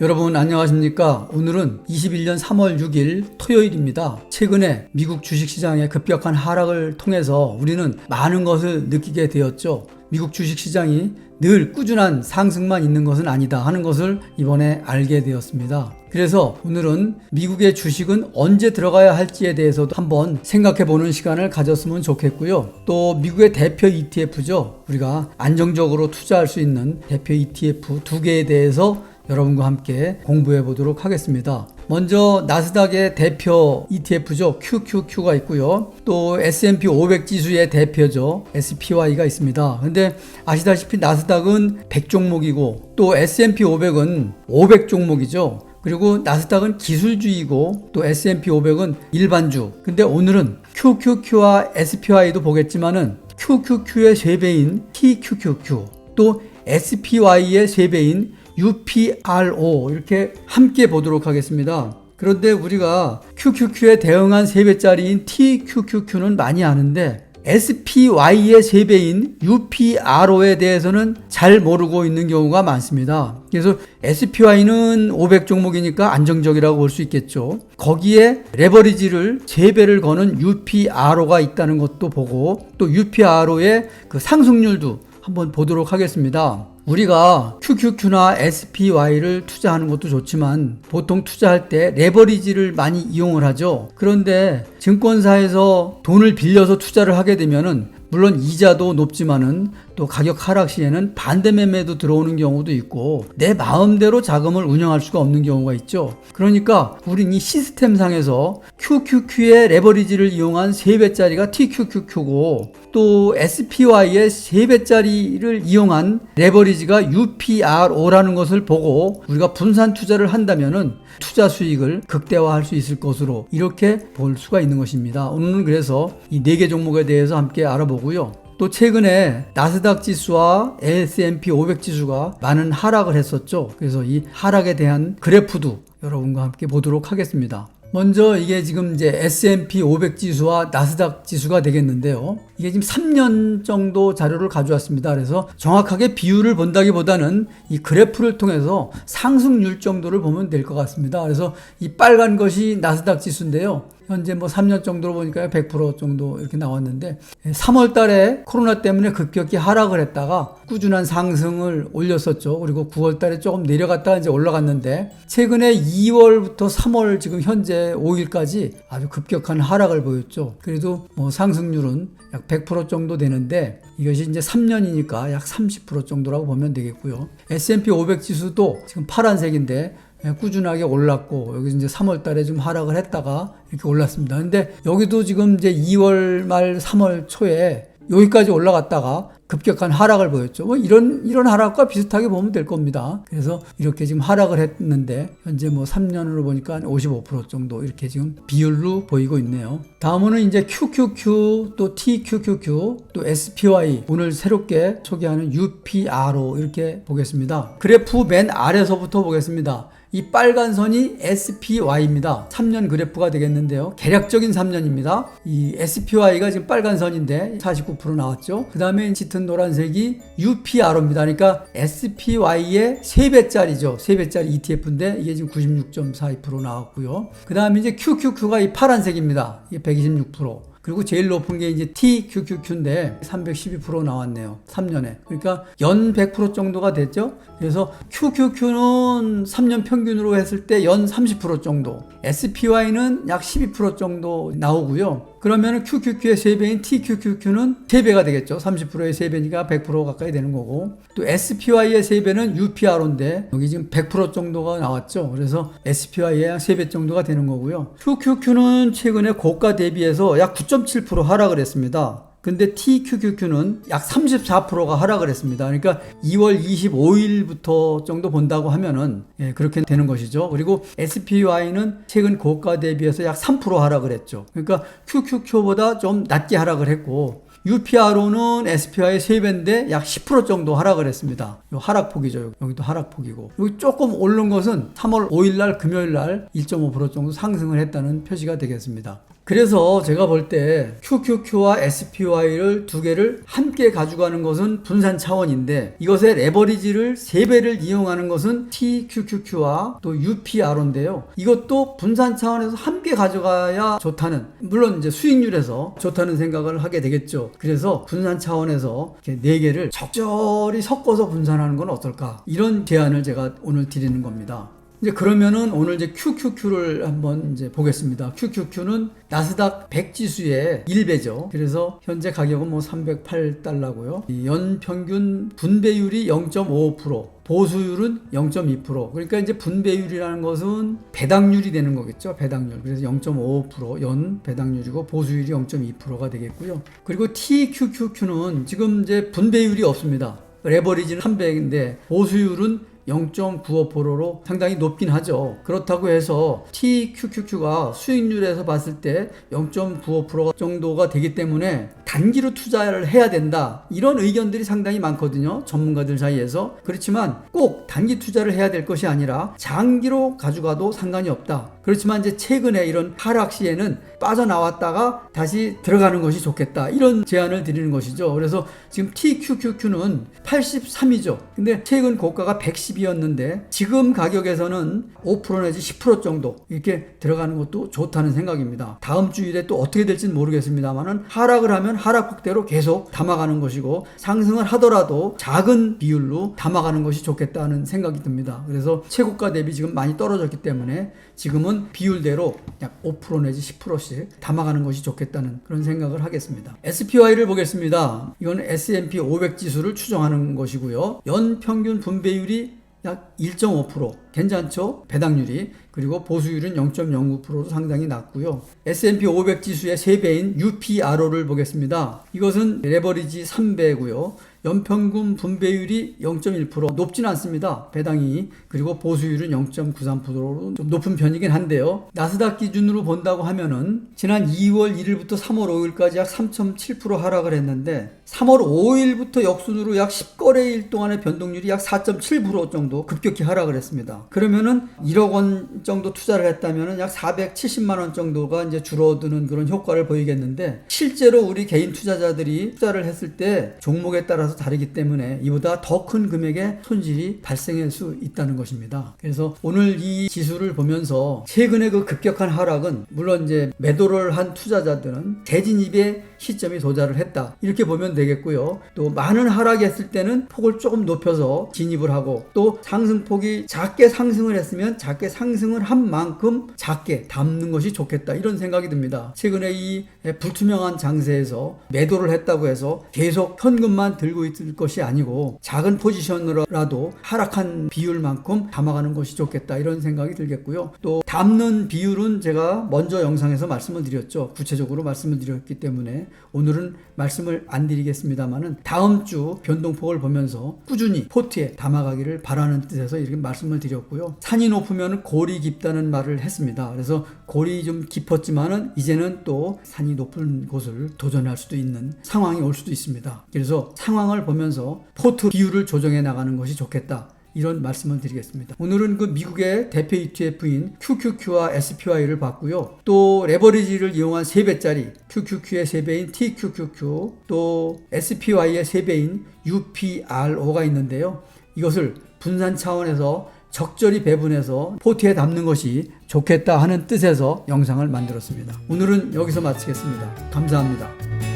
여러분 안녕하십니까? 오늘은 21년 3월 6일 토요일입니다. 최근에 미국 주식시장의 급격한 하락을 통해서 우리는 많은 것을 느끼게 되었죠. 미국 주식시장이 늘 꾸준한 상승만 있는 것은 아니다 하는 것을 이번에 알게 되었습니다. 그래서 오늘은 미국의 주식은 언제 들어가야 할지에 대해서도 한번 생각해보는 시간을 가졌으면 좋겠고요. 또 미국의 대표 ETF죠. 우리가 안정적으로 투자할 수 있는 대표 ETF 두 개에 대해서 여러분과 함께 공부해 보도록 하겠습니다. 먼저 나스닥의 대표 ETF죠. QQQ가 있고요. 또 S&P 500 지수의 대표죠. SPY가 있습니다. 근데 아시다시피 나스닥은 100 종목이고 또 S&P 500은 500 종목이죠. 그리고 나스닥은 기술주이고 또 S&P 500은 일반주. 근데 오늘은 QQQ와 SPY도 보겠지만은 QQQ의 3배인 TQQQ 또 SPY의 3배인 UPRO 이렇게 함께 보도록 하겠습니다. 그런데 우리가 QQQ에 대응한 3배짜리인 TQQQ는 많이 아는데 SPY의 3배인 UPRO에 대해서는 잘 모르고 있는 경우가 많습니다. 그래서 SPY는 500 종목이니까 안정적이라고 볼 수 있겠죠. 거기에 레버리지를 3배를 거는 UPRO가 있다는 것도 보고 또 UPRO의 그 상승률도 한번 보도록 하겠습니다. 우리가 QQQ나 SPY를 투자하는 것도 좋지만 보통 투자할 때 레버리지를 많이 이용을 하죠. 그런데 증권사에서 돈을 빌려서 투자를 하게 되면은 물론 이자도 높지만은 또 가격 하락 시에는 반대 매매도 들어오는 경우도 있고 내 마음대로 자금을 운영할 수가 없는 경우가 있죠. 그러니까 우린 이 시스템상에서 QQQ의 레버리지를 이용한 3배짜리가 TQQQ고 또 SPY의 3배짜리를 이용한 레버리지가 UPRO라는 것을 보고 우리가 분산 투자를 한다면은 투자 수익을 극대화할 수 있을 것으로 이렇게 볼 수가 있는 것입니다. 오늘은 그래서 이 4개 종목에 대해서 함께 알아보고요. 또 최근에 나스닥 지수와 S&P 500 지수가 많은 하락을 했었죠. 그래서 이 하락에 대한 그래프도 여러분과 함께 보도록 하겠습니다. 먼저 이게 지금 이제 S&P 500 지수와 나스닥 지수가 되겠는데요. 이게 지금 3년 정도 자료를 가져왔습니다. 그래서 정확하게 비율을 본다기보다는 이 그래프를 통해서 상승률 정도를 보면 될 것 같습니다. 그래서 이 빨간 것이 나스닥 지수인데요. 현재 뭐 3년 정도로 보니까 100% 정도 이렇게 나왔는데 3월 달에 코로나 때문에 급격히 하락을 했다가 꾸준한 상승을 올렸었죠. 그리고 9월 달에 조금 내려갔다가 이제 올라갔는데 최근에 2월부터 3월 지금 현재 5일까지 아주 급격한 하락을 보였죠. 그래도 뭐 상승률은 약 100% 정도 되는데 이것이 이제 3년이니까 약 30% 정도라고 보면 되겠고요. S&P 500 지수도 지금 파란색인데 꾸준하게 올랐고 여기 이제 3월 달에 좀 하락을 했다가 이렇게 올랐습니다. 근데 여기도 지금 이제 2월 말 3월 초에 여기까지 올라갔다가 급격한 하락을 보였죠. 뭐 이런 하락과 비슷하게 보면 될 겁니다. 그래서 이렇게 지금 하락을 했는데 현재 뭐 3년으로 보니까 55% 정도 이렇게 지금 비율로 보이고 있네요. 다음은 이제 QQQ 또 TQQQ 또 SPY 오늘 새롭게 소개하는 UPRO 이렇게 보겠습니다. 그래프 맨 아래서부터 보겠습니다. 이 빨간 선이 SPY입니다. 3년 그래프가 되겠는데요. 개략적인 3년입니다. 이 SPY가 지금 빨간 선인데 49% 나왔죠. 그 다음에 짙은 노란색이 UPRO입니다. 그러니까 SPY의 3배짜리죠. 3배짜리 ETF인데 이게 지금 96.42% 나왔고요. 그 다음에 이제 QQQ가 이 파란색입니다. 이게 126%. 그리고 제일 높은 게 이제 TQQQ인데 312% 나왔네요. 3년에. 그러니까 연 100% 정도가 됐죠. 그래서 QQQ는 3년 평균으로 했을 때 연 30% 정도. SPY는 약 12% 정도 나오고요. 그러면 QQQ의 3배인 TQQQ는 3배가 되겠죠. 30%의 3배니까 100% 가까이 되는 거고. 또 SPY의 3배는 UPRO인데 여기 지금 100% 정도가 나왔죠. 그래서 SPY의 3배 정도가 되는 거고요. QQQ는 최근에 고가 대비해서 약 9.7% 하락을 했습니다. 근데 TQQQ는 약 34%가 하락을 했습니다. 그러니까 2월 25일부터 정도 본다고 하면은 그렇게 되는 것이죠. 그리고 SPY는 최근 고가 대비해서 약 3% 하락을 했죠. 그러니까 QQQ보다 좀 낮게 하락을 했고 UPRO는 SPY의 3배인데 약 10% 정도 하락을 했습니다. 요 하락폭이죠. 여기도 하락폭이고. 여기 조금 오른 것은 3월 5일 날 금요일 날 1.5% 정도 상승을 했다는 표시가 되겠습니다. 그래서 제가 볼 때 QQQ와 SPY를 두 개를 함께 가져가는 것은 분산 차원인데 이것의 레버리지를 3배를 이용하는 것은 TQQQ와 또 UPR인데요. 이것도 분산 차원에서 함께 가져가야 좋다는, 물론 이제 수익률에서 좋다는 생각을 하게 되겠죠. 그래서 분산 차원에서 이렇게 4개를 적절히 섞어서 분산하는 건 어떨까? 이런 제안을 제가 오늘 드리는 겁니다. 이제 그러면은 오늘 이제 QQQ를 한번 이제 보겠습니다. QQQ는 나스닥 100 지수의 1배죠. 그래서 현재 가격은 뭐 308달러고요. 연 평균 분배율이 0.55%, 보수율은 0.2%. 그러니까 이제 분배율이라는 것은 배당률이 되는 거겠죠. 배당률. 그래서 0.55% 연 배당률이고 보수율이 0.2%가 되겠고요. 그리고 TQQQ는 지금 이제 분배율이 없습니다. 레버리지는 300인데 보수율은 0.95%로 상당히 높긴 하죠. 그렇다고 해서 TQQQ가 수익률에서 봤을 때 0.95% 정도가 되기 때문에 단기로 투자를 해야 된다, 이런 의견들이 상당히 많거든요, 전문가들 사이에서. 그렇지만 꼭 단기 투자를 해야 될 것이 아니라 장기로 가져가도 상관이 없다. 그렇지만 이제 최근에 이런 하락 시에는 빠져나왔다가 다시 들어가는 것이 좋겠다, 이런 제안을 드리는 것이죠. 그래서 지금 TQQQ는 83이죠. 근데 최근 고가가 110이었는데 지금 가격에서는 5% 내지 10% 정도 이렇게 들어가는 것도 좋다는 생각입니다. 다음 주일에 또 어떻게 될지는 모르겠습니다만은 하락을 하면 하락폭대로 계속 담아가는 것이고, 상승을 하더라도 작은 비율로 담아가는 것이 좋겠다는 생각이 듭니다. 그래서 최고가 대비 지금 많이 떨어졌기 때문에 지금은 비율대로 약 5% 내지 10%씩 담아가는 것이 좋겠다는 그런 생각을 하겠습니다. SPY를 보겠습니다. 이건 S&P 500 지수를 추정하는 것이고요. 연 평균 분배율이 약 1.5%, 괜찮죠? 배당률이. 그리고 보수율은 0.09%로 상당히 낮고요. S&P 500 지수의 3배인 UPRO를 보겠습니다. 이것은 레버리지 3배고요. 연평균 분배율이 0.1%, 높진 않습니다, 배당이. 그리고 보수율은 0.93%로 좀 높은 편이긴 한데요. 나스닥 기준으로 본다고 하면은 지난 2월 1일부터 3월 5일까지 약 3.7% 하락을 했는데 3월 5일부터 역순으로 약 10거래일 동안의 변동률이 약 4.7% 정도 급격히 하락을 했습니다. 그러면은 1억 원 정도 투자를 했다면은 약 470만 원 정도가 이제 줄어드는 그런 효과를 보이겠는데, 실제로 우리 개인 투자자들이 투자를 했을 때 종목에 따라서 다르기 때문에 이보다 더 큰 금액의 손실이 발생할 수 있다는 것입니다. 그래서 오늘 이 지수를 보면서 최근의 그 급격한 하락은, 물론 이제 매도를 한 투자자들은 재진입의 시점이 도달을 했다, 이렇게 보면 되겠고요. 또 많은 하락이 했을 때는 폭을 조금 높여서 진입을 하고, 또 상승폭이 작게 상승을 했으면 작게 상승을 한 만큼 작게 담는 것이 좋겠다, 이런 생각이 듭니다. 최근에 이 불투명한 장세에서 매도를 했다고 해서 계속 현금만 들고 있을 것이 아니고 작은 포지션으로라도 하락한 비율만큼 담아가는 것이 좋겠다, 이런 생각이 들겠고요. 또 담는 비율은 제가 먼저 영상에서 말씀을 드렸죠. 구체적으로 말씀을 드렸기 때문에 오늘은 말씀을 안 드리겠습니다만은 다음 주 변동폭을 보면서 꾸준히 포트에 담아가기를 바라는 뜻에서 이렇게 말씀을 드렸고요. 산이 높으면 골이 깊다는 말을 했습니다. 그래서 골이 좀 깊었지만은 이제는 또 산이 높은 곳을 도전할 수도 있는 상황이 올 수도 있습니다. 그래서 상황을 보면서 포트 비율을 조정해 나가는 것이 좋겠다, 이런 말씀을 드리겠습니다. 오늘은 그 미국의 대표 ETF인 QQQ와 SPY를 봤고요. 또 레버리지를 이용한 3배짜리 QQQ의 3배인 TQQQ, 또 SPY의 3배인 UPRO가 있는데요. 이것을 분산 차원에서 적절히 배분해서 포트에 담는 것이 좋겠다 하는 뜻에서 영상을 만들었습니다. 오늘은 여기서 마치겠습니다. 감사합니다.